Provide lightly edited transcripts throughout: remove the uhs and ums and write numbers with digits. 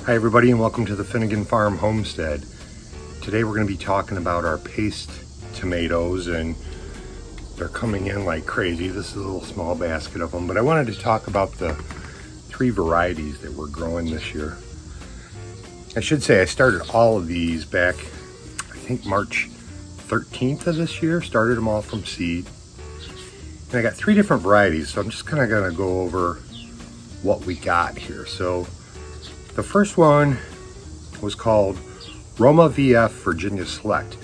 Hi everybody, and welcome to the Finnegan Farm Homestead. Today we're going to be talking about our paste tomatoes, and they're coming in like crazy. This is a little small basket of them, but I wanted to talk about the 3 varieties that we're growing this year. I should say I started all of these back, I think March 13th of this year, started them all from seed. And I got 3 different varieties, so I'm just kind of going to go over what we got here. So the first one was called Roma VF Virginia Select.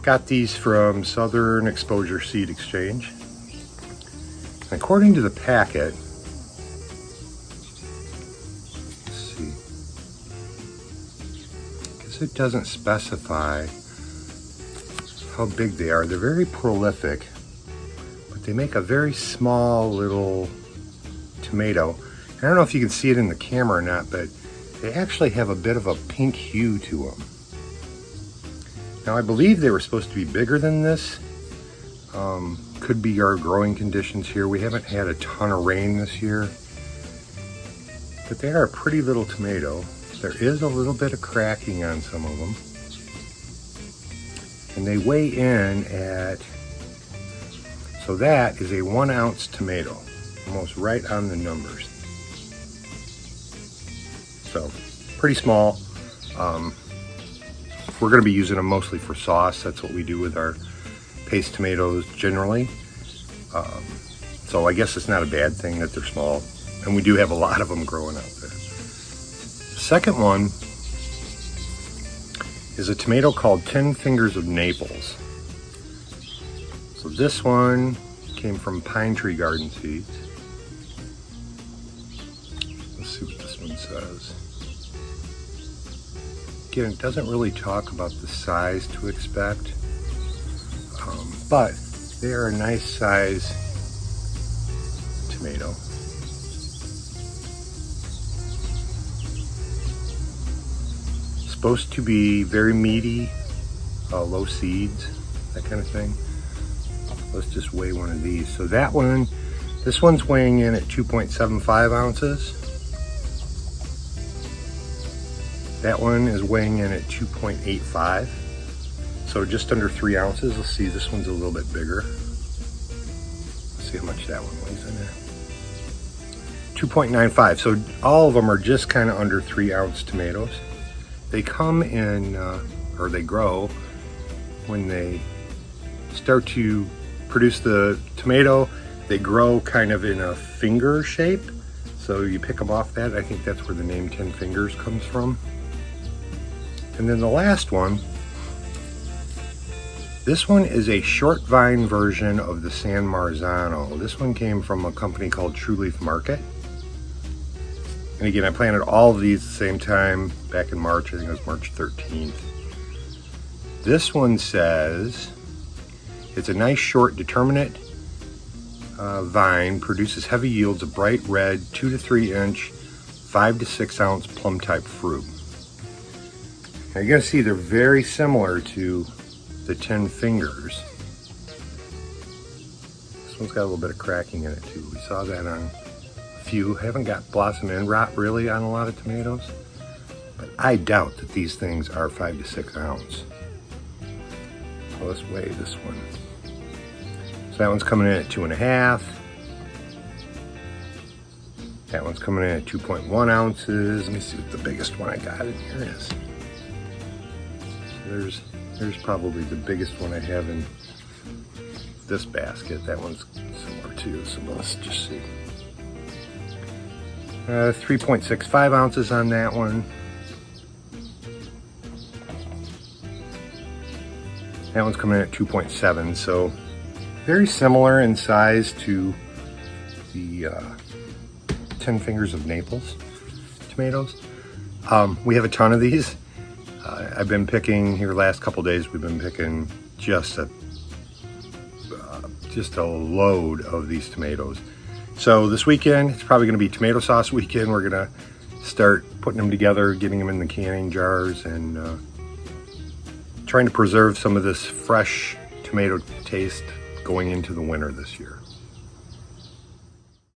Got these from Southern Exposure Seed Exchange. And according to the packet, let's see, I guess it doesn't specify how big they are. They're very prolific, but they make a very small little tomato. I don't know if you can see it in the camera or not, but they actually have a bit of a pink hue to them. Now I believe they were supposed to be bigger than this. Could be our growing conditions here. We haven't had a ton of rain this year, but they are a pretty little tomato. There is a little bit of cracking on some of them. And they weigh in at, so that is a 1 ounce tomato, almost right on the numbers. So pretty small. We're going to be using them mostly for sauce. That's what we do with our paste tomatoes generally. So I guess it's not a bad thing that they're small. And we do have a lot of them growing out there. The second one is a tomato called 10 Fingers of Naples. So this one came from Pine Tree Garden Seeds. Let's see what this one says. Again, it doesn't really talk about the size to expect, but they are a nice size tomato. Supposed to be very meaty, low seeds, that kind of thing. Let's just weigh one of these. So that one, this one's weighing in at 2.75 ounces. That one is weighing in at 2.85, so just under 3 ounces. Let's see, this one's a little bit bigger. Let's see how much that one weighs in there. 2.95, so all of them are just kind of under 3 ounce tomatoes. They come in, or they grow when they start to produce the tomato. They grow kind of in a finger shape, so you pick them off that. I think that's where the name 10 Fingers comes from. And then the last one, this one is a short vine version of the San Marzano. This one came from a company called True Leaf Market. And again, I planted all of these at the same time back in March. I think it was March 13th. This one says it's a nice short determinate vine, produces heavy yields of bright red 2 to 3 inch 5 to 6 ounce plum type fruit. Now you're going to see they're very similar to the 10 Fingers. This one's got a little bit of cracking in it too. We saw that on a few. Haven't got blossom end rot really on a lot of tomatoes, but I doubt that these things are 5 to 6 ounce. So let's weigh this one. So that one's coming in at 2.5. That one's coming in at 2.1 ounces. Let me see what the biggest one I got in here is. There's probably the biggest one I have in this basket. That one's similar too, so let's just see. 3.65 ounces on that one. That one's coming in at 2.7, so very similar in size to the 10 Fingers of Naples tomatoes. We have a ton of these. I've been picking here last couple days. We've been picking just a load of these tomatoes. So this weekend, it's probably going to be tomato sauce weekend. We're going to start putting them together, getting them in the canning jars, and trying to preserve some of this fresh tomato taste going into the winter this year.